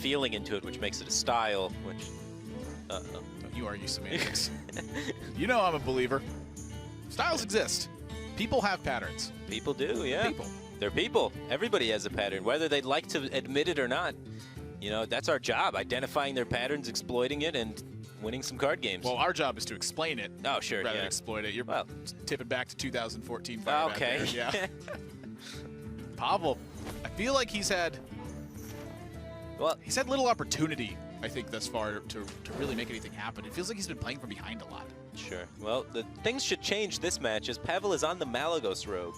feeling into it, which makes it a style, which... Don't you argue semantics. You know I'm a believer. Styles exist. People have patterns. People do, yeah. People. They're people. Everybody has a pattern, whether they'd like to admit it or not. You know, that's our job, identifying their patterns, exploiting it, and winning some card games. Well, our job is to explain it. Oh, sure, rather yeah. than exploit it. You're tipping back to 2014 fire back okay. there, yeah. Pavel, I feel like he's had little opportunity, I think, thus far to really make anything happen. It feels like he's been playing from behind a lot. Sure. Well, the things should change this match as Pavel is on the Malagos Rogue,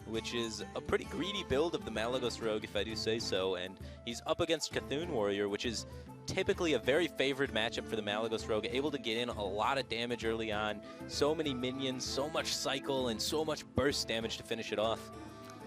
which is a pretty greedy build of the Malagos Rogue, if I do say so, and he's up against Cthulhu Warrior, which is typically a very favored matchup for the Malagos Rogue, able to get in a lot of damage early on, so many minions, so much cycle, and so much burst damage to finish it off.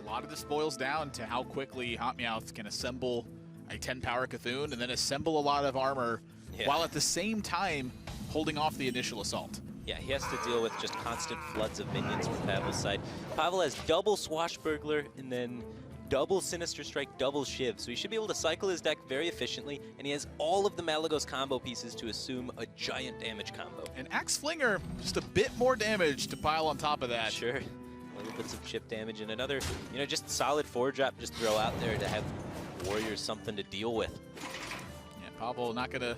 A lot of this boils down to how quickly HotMEOWTH can assemble a 10-power Cthulhu and then assemble a lot of armor while at the same time holding off the initial assault. Yeah, he has to deal with just constant floods of minions from Pavel's side. Pavel has double Swashbuckler and then double Sinister Strike, double Shiv. So he should be able to cycle his deck very efficiently, and he has all of the Malagos combo pieces to assume a giant damage combo. And Axe Flinger, just a bit more damage to pile on top of that. Sure. Little bits of chip damage and another, you know, just solid 4-drop just throw out there to have Warriors something to deal with. Yeah, Pavel not going to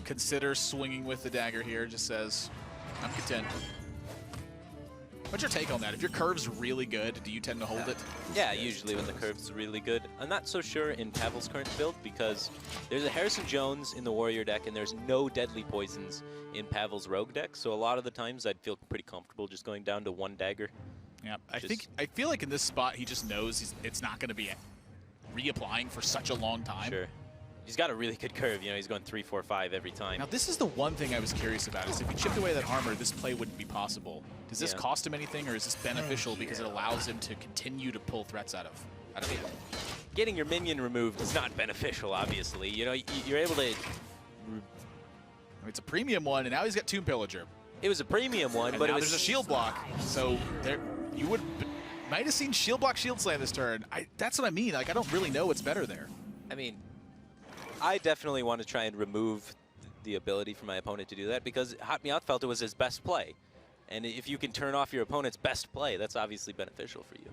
consider swinging with the dagger here, just says, I'm content. What's your take on that? If your curve's really good, do you tend to hold it? Yeah, usually when the curve's really good. I'm not so sure in Pavel's current build because there's a Harrison Jones in the Warrior deck and there's no deadly poisons in Pavel's Rogue deck, so a lot of the times I'd feel pretty comfortable just going down to one dagger. Yeah, I feel like in this spot he just knows it's not going to be reapplying for such a long time. Sure. He's got a really good curve, you know, he's going 3, 4, 5 every time. Now this is the one thing I was curious about, is if he chipped away that armor, this play wouldn't be possible. Does this cost him anything, or is this beneficial because it allows him to continue to pull threats out of the end? Getting your minion removed is not beneficial, obviously. You know, you're able to... It's a premium one, and now he's got Tomb Pillager. It was a premium one, and but now it was... there's a shield block, so there you might have seen shield block, shield slam this turn. That's what I mean. Like, I don't really know what's better there. I mean, I definitely want to try and remove the ability for my opponent to do that because HotMEOWTH felt it was his best play. And if you can turn off your opponent's best play, that's obviously beneficial for you.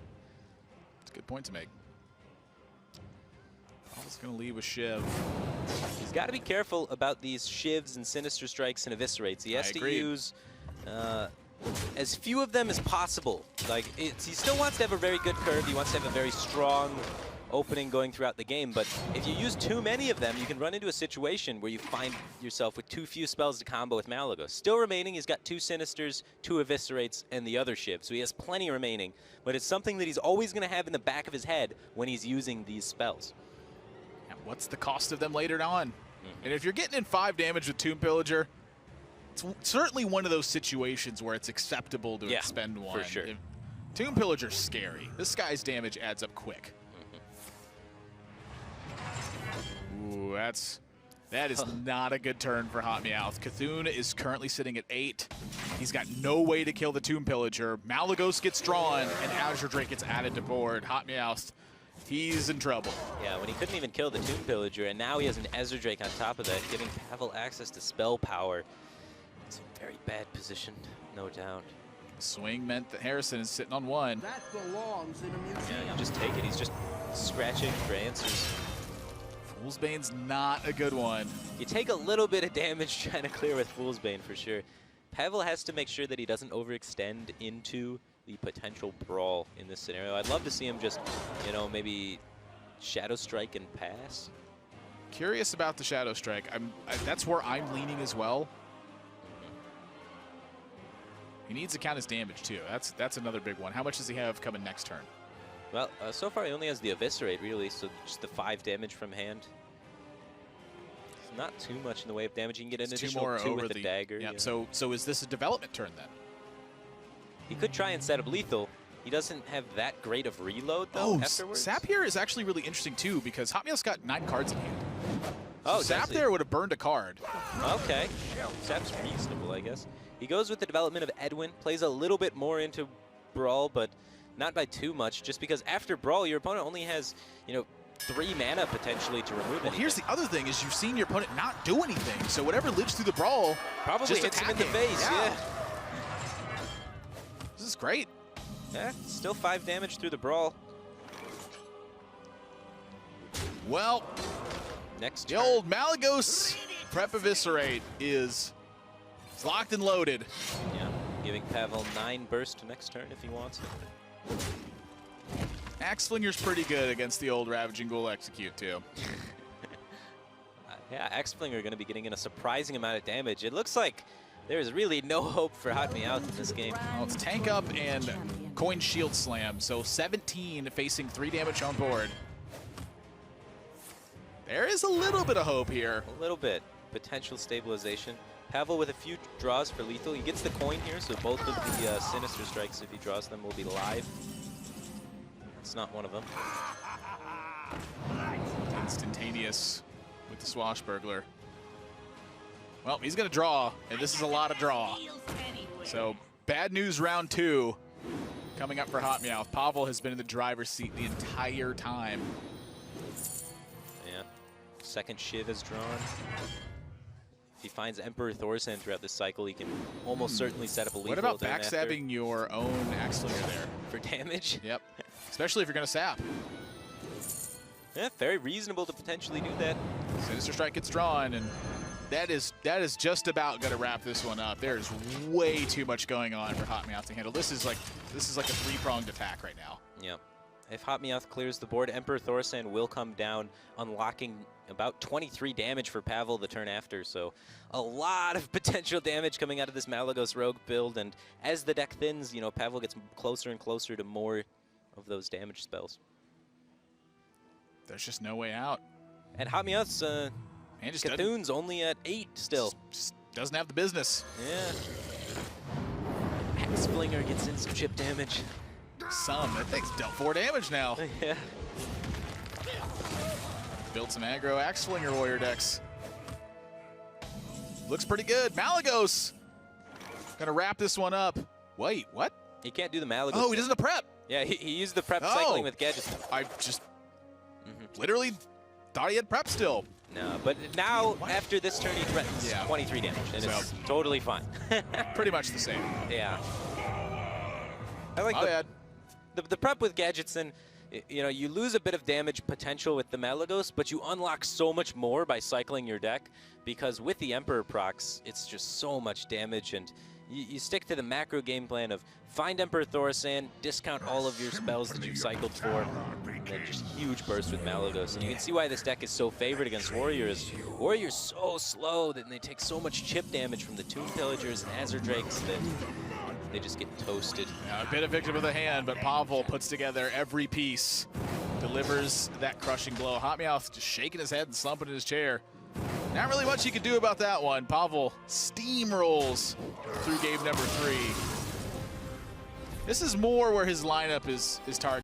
It's a good point to make. Pavel's going to lead with Shiv. He's got to be careful about these Shivs and Sinister Strikes and Eviscerates. He has to use as few of them as possible. Like, he still wants to have a very good curve. He wants to have a very strong opening going throughout the game, but if you use too many of them, you can run into a situation where you find yourself with too few spells to combo with Malagos. Still remaining, he's got 2 Sinisters, 2 Eviscerates, and the other Shiv, so he has plenty remaining, but it's something that he's always going to have in the back of his head when he's using these spells. And what's the cost of them later on? And if you're getting in 5 damage with Tomb Pillager, it's certainly one of those situations where it's acceptable to expend one. For sure. Tomb Pillager's scary. This guy's damage adds up quick. Ooh, that is not a good turn for HotMEOWTH. Cthulhu is currently sitting at 8. He's got no way to kill the Tomb Pillager. Malagos gets drawn, and Azure Drake gets added to board. HotMEOWTH, he's in trouble. Yeah, when he couldn't even kill the Tomb Pillager, and now he has an Azure Drake on top of that, giving Pavel access to spell power. It's a very bad position, no doubt. Swing meant that Harrison is sitting on 1. That belongs in a museum. Yeah, you just take it. He's just scratching for answers. Fool's Bane's not a good one. You take a little bit of damage trying to clear with Fool's Bane for sure. Pavel has to make sure that he doesn't overextend into the potential brawl in this scenario. I'd love to see him just, you know, maybe Shadow Strike and pass. Curious about the Shadow Strike. That's where I'm leaning as well. He needs to count his damage too. That's another big one. How much does he have coming next turn? Well, so far he only has the Eviscerate, really, so just the 5 damage from hand. It's not too much in the way of damage. You can get an additional 2 with the dagger. Yeah. So is this a development turn then? He could try and set up lethal. He doesn't have that great of reload, though, afterwards. Sap here is actually really interesting, too, because HotMEOWTH's got 9 cards in hand. Oh, so Sap there would have burned a card. Okay. Sap's reasonable, I guess. He goes with the development of Edwin, plays a little bit more into Brawl, but not by too much, just because after Brawl, your opponent only has, you know, 3 mana potentially to remove Well, anything. here's the other thing is you've seen your opponent not do anything. So whatever lives through the brawl, probably just hits him in the attacking. face. Yeah. This is great. Yeah, still 5 damage through the brawl. Well, Next the turn. old Malagos Prep Eviscerate is locked and loaded. Yeah, giving Pavel 9 burst next turn if he wants it. Axe Flinger's pretty good against the old Ravaging Ghoul Execute, too. Yeah, X-Flinger going to be getting in a surprising amount of damage. It looks like there is really no hope for HotMEOWTH in this game. Well, it's Tank Up and Coin Shield Slam, so 17 facing 3 damage on board. There is a little bit of hope here. A little bit. Potential stabilization. Pavel with a few draws for lethal. He gets the coin here, so both of the Sinister Strikes, if he draws them, will be live. It's not one of them. Instantaneous with the Swashbuckler. Well, he's going to draw, and this is a lot of draw. So, bad news round 2 coming up for HotMEOWTH. Pavel has been in the driver's seat the entire time. Yeah. Second Shiv is drawn. If he finds Emperor Thorsan throughout this cycle, he can almost certainly set up a lethal. What about then backstabbing your own Axe Flinger there? for damage? Yep. Especially if you're going to sap. Yeah, very reasonable to potentially do that. Sinister Strike gets drawn, and that is just about going to wrap this one up. There is way too much going on for HotMEOWTH to handle. This is like a 3-pronged attack right now. Yeah. If HotMEOWTH clears the board, Emperor Thorsan will come down, unlocking about 23 damage for Pavel the turn after. So a lot of potential damage coming out of this Malagos Rogue build. And as the deck thins, you know, Pavel gets closer and closer to more of those damage spells. There's just no way out. And HotMEOWTH's Man just Cthulhu's only at 8 still. just doesn't have the business. Yeah. Axe-Flinger gets in some chip damage. That thing's dealt 4 damage now. Yeah. Build some aggro Axe Flinger warrior decks. Looks pretty good. Malagos gonna wrap this one up. Wait, what? He can't do the Malagos. Oh, he doesn't have prep. Yeah, he used the prep cycling with gadgets. I just literally thought he had prep still. No, but now, after this turn, he threatens 23 damage, and it's totally fine. Pretty much the same. Yeah. I like the prep with gadgets, and you know, you lose a bit of damage potential with the Malagos, but you unlock so much more by cycling your deck, because with the Emperor procs, it's just so much damage, and you stick to the macro game plan of find Emperor Thorsan, discount all of your spells that you've cycled for, and then just huge burst with Malagos. And you can see why this deck is so favored against Warriors. Warriors so slow that they take so much chip damage from the Tomb Pillagers and Azure Drakes that they just get toasted. Yeah, a bit of victim of the hand, but Pavel puts together every piece, delivers that crushing blow. HotMEOWTH just shaking his head and slumping in his chair. Not really much he could do about that one. Pavel steamrolls through game number 3. This is more where his lineup is targeted.